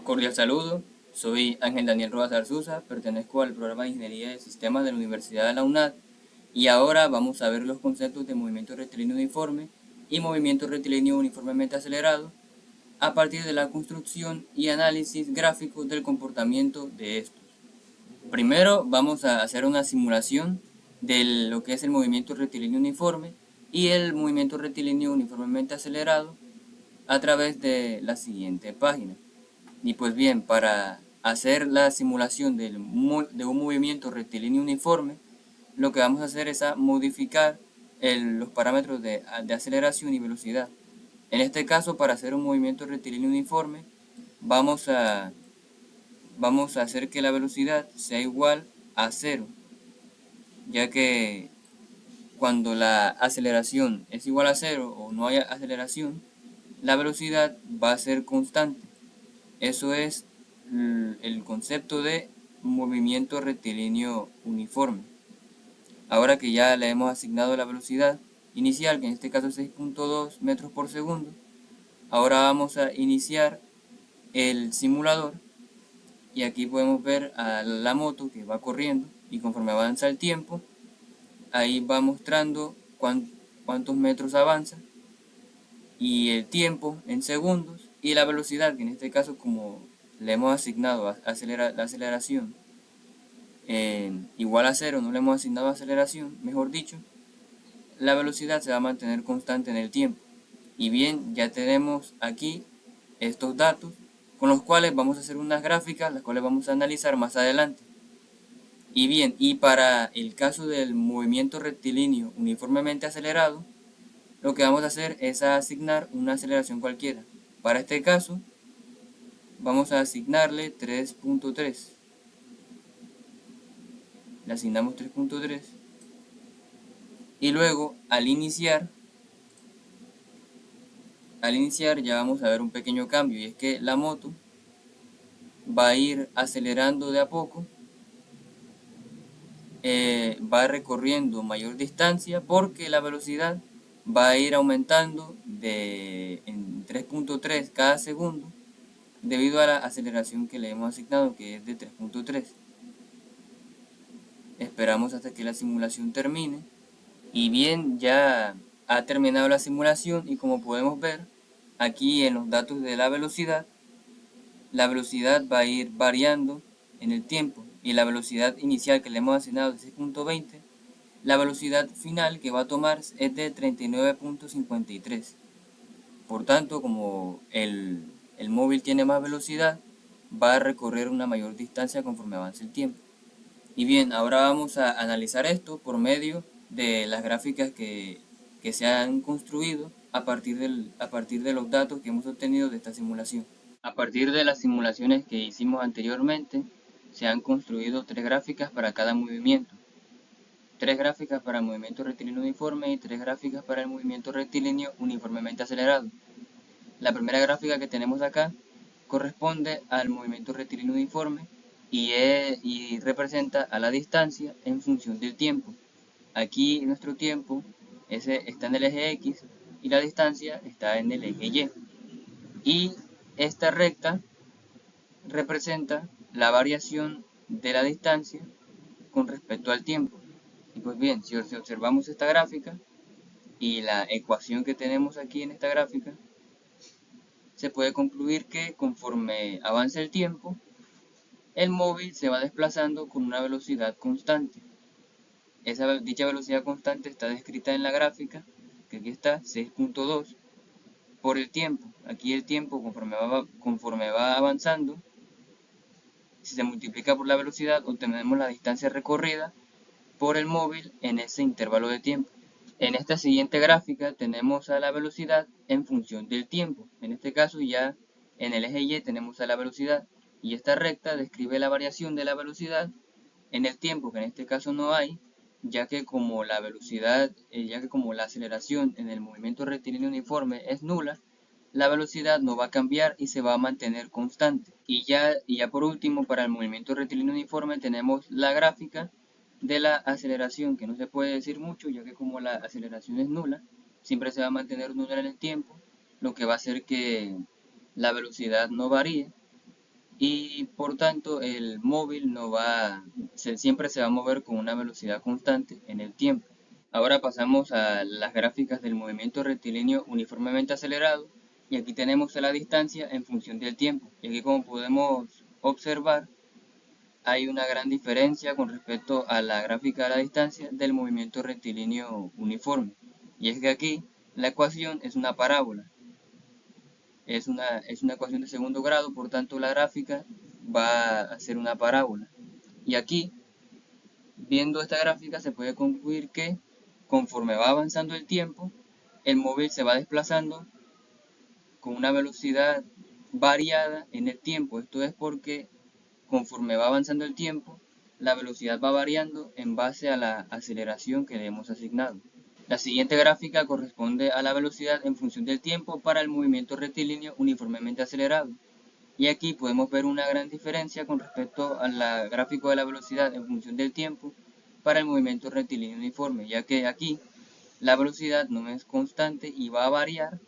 Cordial saludo, soy Ángel Daniel Rojas Arzuza, pertenezco al programa de Ingeniería de Sistemas de la Universidad de la UNAD y ahora vamos a ver los conceptos de movimiento rectilíneo uniforme y movimiento rectilíneo uniformemente acelerado a partir de la construcción y análisis gráfico del comportamiento de estos. Primero vamos a hacer una simulación de lo que es el movimiento rectilíneo uniforme y el movimiento rectilíneo uniformemente acelerado a través de la siguiente página. Y pues bien, para hacer la simulación de un movimiento rectilíneo uniforme, lo que vamos a hacer es modificar los parámetros de aceleración y velocidad. En este caso, para hacer un movimiento rectilíneo uniforme, vamos a hacer que la velocidad sea igual a 0, ya que cuando la aceleración es igual a 0 o no hay aceleración, la velocidad va a ser constante. Eso es el concepto de movimiento rectilíneo uniforme. Ahora que ya le hemos asignado la velocidad inicial, que en este caso es 6.2 metros por segundo, ahora vamos a iniciar el simulador y aquí podemos ver a la moto que va corriendo y conforme avanza el tiempo, ahí va mostrando cuántos metros avanza y el tiempo en segundos y la velocidad, que en este caso como le hemos asignado la aceleración igual a 0, no le hemos asignado aceleración, mejor dicho, la velocidad se va a mantener constante en el tiempo. Y bien, ya tenemos aquí estos datos con los cuales vamos a hacer unas gráficas, las cuales vamos a analizar más adelante. Y bien, y para el caso del movimiento rectilíneo uniformemente acelerado, lo que vamos a hacer es asignar una aceleración cualquiera. Para este caso, vamos a asignarle 3.3. Le asignamos 3.3. Y luego, al iniciar ya vamos a ver un pequeño cambio. Y es que la moto va a ir acelerando de a poco. Va recorriendo mayor distancia porque la velocidad va a ir aumentando en 3.3 cada segundo debido a la aceleración que le hemos asignado, que es de 3.3. Esperamos hasta que la simulación termine y bien, ya ha terminado la simulación y como podemos ver aquí en los datos de la velocidad va a ir variando en el tiempo y la velocidad inicial que le hemos asignado de 6.20, la velocidad final que va a tomar es de 39.53. Por tanto, como el móvil tiene más velocidad, va a recorrer una mayor distancia conforme avance el tiempo. Y bien, ahora vamos a analizar esto por medio de las gráficas que se han construido a partir de los datos que hemos obtenido de esta simulación. A partir de las simulaciones que hicimos anteriormente, se han construido 3 gráficas para cada movimiento. 3 gráficas para el movimiento rectilíneo uniforme y 3 gráficas para el movimiento rectilíneo uniformemente acelerado. La primera gráfica que tenemos acá corresponde al movimiento rectilíneo uniforme y representa a la distancia en función del tiempo. Aquí nuestro tiempo está en el eje X y la distancia está en el eje Y. Y esta recta representa la variación de la distancia con respecto al tiempo. Y pues bien, si observamos esta gráfica y la ecuación que tenemos aquí en esta gráfica, se puede concluir que conforme avanza el tiempo, el móvil se va desplazando con una velocidad constante. Dicha velocidad constante está descrita en la gráfica, que aquí está, 6.2, por el tiempo. Aquí el tiempo, conforme va avanzando, si se multiplica por la velocidad, obtenemos la distancia recorrida por el móvil en ese intervalo de tiempo. En esta siguiente gráfica tenemos a la velocidad en función del tiempo. En este caso ya en el eje Y tenemos a la velocidad y esta recta describe la variación de la velocidad en el tiempo, que en este caso no hay, ya que como la aceleración en el movimiento rectilíneo uniforme es nula, la velocidad no va a cambiar y se va a mantener constante. Y ya por último, para el movimiento rectilíneo uniforme tenemos la gráfica de la aceleración, que no se puede decir mucho, ya que como la aceleración es nula, siempre se va a mantener nula en el tiempo, lo que va a hacer que la velocidad no varíe. y por tanto el móvil no va, siempre se va a mover con una velocidad constante en el tiempo. Ahora pasamos a las gráficas del movimiento rectilíneo uniformemente acelerado y aquí tenemos a la distancia en función del tiempo. Y aquí, como podemos observar, hay una gran diferencia con respecto a la gráfica de la distancia del movimiento rectilíneo uniforme. Y es que aquí la ecuación es una parábola, es una ecuación de segundo grado, por tanto la gráfica va a ser una parábola. Y aquí, viendo esta gráfica, se puede concluir que conforme va avanzando el tiempo, el móvil se va desplazando con una velocidad variada en el tiempo. Esto es porque conforme va avanzando el tiempo, la velocidad va variando en base a la aceleración que le hemos asignado. La siguiente gráfica corresponde a la velocidad en función del tiempo para el movimiento rectilíneo uniformemente acelerado. Y aquí podemos ver una gran diferencia con respecto al gráfico de la velocidad en función del tiempo para el movimiento rectilíneo uniforme, ya que aquí la velocidad no es constante y va a variar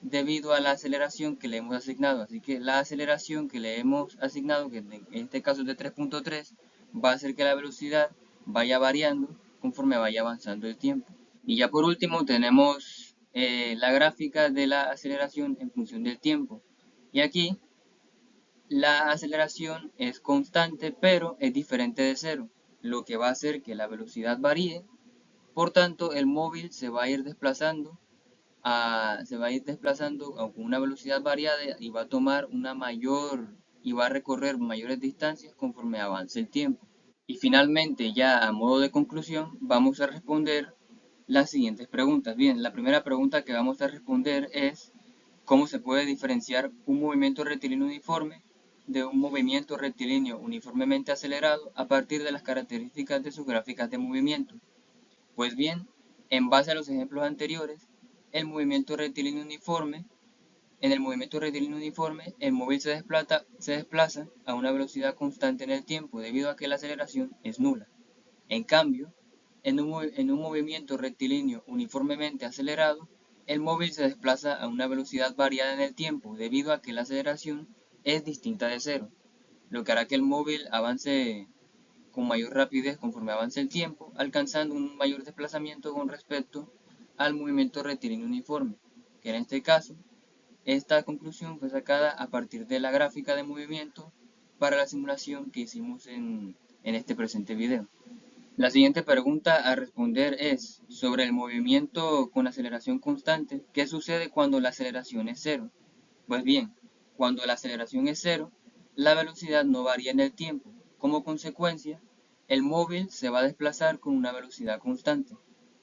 debido a la aceleración que le hemos asignado. Así que la aceleración que le hemos asignado, que en este caso es de 3.3, va a hacer que la velocidad vaya variando conforme vaya avanzando el tiempo. Y ya por último tenemos la gráfica de la aceleración en función del tiempo. Y aquí la aceleración es constante, pero es diferente de cero, lo que va a hacer que la velocidad varíe. Por tanto, el móvil se va a ir desplazando con una velocidad variada y va a tomar una mayor y va a recorrer mayores distancias conforme avance el tiempo. Y finalmente, ya a modo de conclusión, vamos a responder las siguientes preguntas. Bien, la primera pregunta que vamos a responder es ¿cómo se puede diferenciar un movimiento rectilíneo uniforme de un movimiento rectilíneo uniformemente acelerado a partir de las características de sus gráficas de movimiento? Pues bien, en base a los ejemplos anteriores, el movimiento rectilíneo uniforme, en el movimiento rectilíneo uniforme, el móvil se desplaza a una velocidad constante en el tiempo debido a que la aceleración es nula. En cambio, en un movimiento rectilíneo uniformemente acelerado, el móvil se desplaza a una velocidad variada en el tiempo debido a que la aceleración es distinta de cero, lo que hará que el móvil avance con mayor rapidez conforme avance el tiempo, alcanzando un mayor desplazamiento con respecto al movimiento rectilíneo uniforme, que en este caso, esta conclusión fue sacada a partir de la gráfica de movimiento para la simulación que hicimos en este presente video. La siguiente pregunta a responder es sobre el movimiento con aceleración constante. ¿Qué sucede cuando la aceleración es cero? Pues bien, cuando la aceleración es cero, la velocidad no varía en el tiempo. Como consecuencia, el móvil se va a desplazar con una velocidad constante.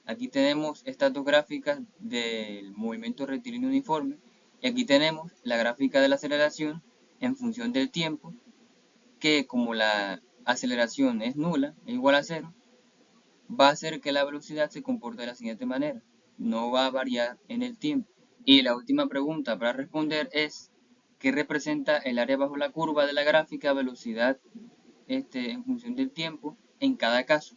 Aquí tenemos estas dos gráficas del movimiento rectilíneo uniforme y aquí tenemos la gráfica de la aceleración en función del tiempo, que como la aceleración es nula, es igual a cero, va a hacer que la velocidad se comporte de la siguiente manera. No va a variar en el tiempo. Y la última pregunta para responder es, ¿qué representa el área bajo la curva de la gráfica velocidad en función del tiempo en cada caso?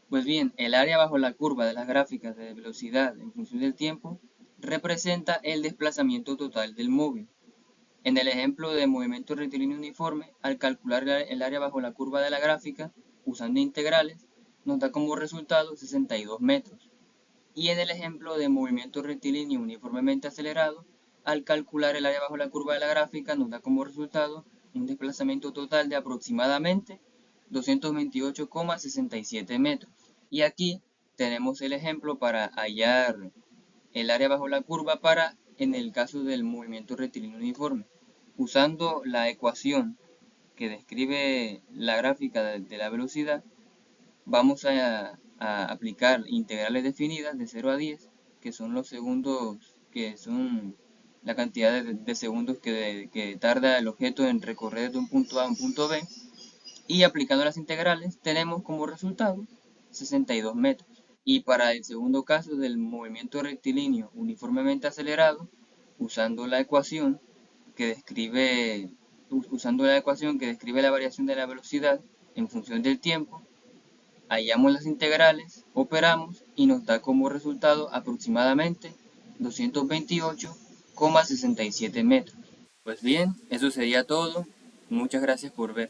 Pues bien, el área bajo la curva de las gráficas de velocidad en función del tiempo representa el desplazamiento total del móvil. En el ejemplo de movimiento rectilíneo uniforme, al calcular el área bajo la curva de la gráfica usando integrales, nos da como resultado 62 metros. Y en el ejemplo de movimiento rectilíneo uniformemente acelerado, al calcular el área bajo la curva de la gráfica, nos da como resultado un desplazamiento total de aproximadamente 228,67 metros. Y aquí tenemos el ejemplo para hallar el área bajo la curva en el caso del movimiento rectilíneo uniforme. Usando la ecuación que describe la gráfica de la velocidad, vamos a aplicar integrales definidas de 0 a 10, que son los segundos, que son la cantidad de segundos que tarda el objeto en recorrer de un punto A a un punto B, y aplicando las integrales tenemos como resultado 62 metros. Y para el segundo caso del movimiento rectilíneo uniformemente acelerado, usando la ecuación que describe, la variación de la velocidad en función del tiempo, hallamos las integrales, operamos y nos da como resultado aproximadamente 228,67 metros. Pues bien, eso sería todo. Muchas gracias por ver.